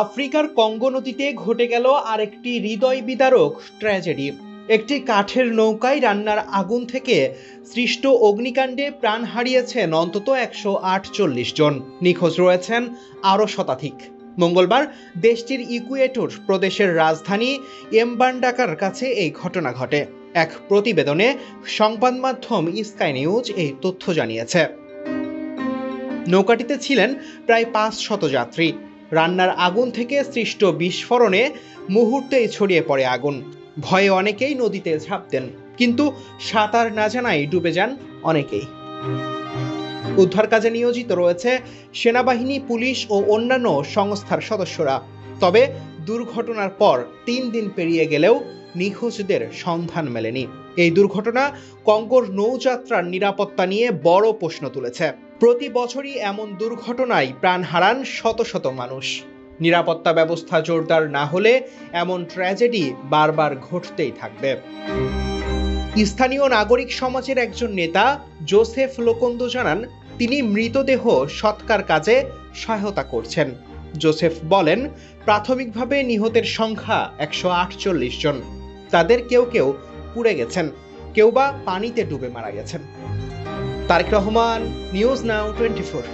আফ্রিকার কঙ্গো নদীতে ঘটে গেল আরেকটি হৃদয় বিদারক ট্র্যাজেডি। একটি কাঠের নৌকায় রান্নার আগুন থেকে সৃষ্ট অগ্নিকাণ্ডে প্রাণ হারিয়েছেন অন্তত 148 জন। নিখোঁজ রয়েছেন আরও শতাধিক। মঙ্গলবার দেশটির ইকুয়েটর প্রদেশের রাজধানী এমবান্ডাকার কাছে এই ঘটনা ঘটে। এক প্রতিবেদনে সংবাদ মাধ্যম স্কাই নিউজ এই তথ্য জানিয়েছে। নৌকাটিতে ছিলেন প্রায় 500 যাত্রী। রান্নার আগুন থেকে সৃষ্ট বিস্ফোরণে মুহূর্তেই ছড়িয়ে পড়ে আগুন। ভয়ে অনেকেই নদীতে ঝাঁপ দেন, কিন্তু সাঁতার না জানায় ডুবে যান অনেকেই। উদ্ধার কাজে নিয়োজিত রয়েছে সেনাবাহিনী, পুলিশ ও অন্যান্য সংস্থার সদস্যরা। তবে দুর্ঘটনার পর 3 দিন পেরিয়ে গেলেও নিখোঁজদের সন্ধান মেলেনি। এই দুর্ঘটনা কঙ্গোর নৌযাত্রার নিরাপত্তা নিয়ে বড় প্রশ্ন তুলেছে। প্রতি বছরই এমন দুর্ঘটনায় প্রাণ হারান শত শত মানুষ। নিরাপত্তা ব্যবস্থা জোরদার না হলে এমন ট্র্যাজেডি বারবার ঘটতেই থাকবে। স্থানীয় নাগরিক সমাজের একজন নেতা জোসেফ লোকন্দো জানান, তিনি মৃতদেহ সৎকার কাজে সহায়তা করছেন। জোসেফ বলেন, প্রাথমিকভাবে নিহতের সংখ্যা 148 জন। তাদের কেউ কেউ পুড়ে গেছেন, কেউ বা পানিতে ডুবে মারা গেছেন। Tarek Rahman, news now 24।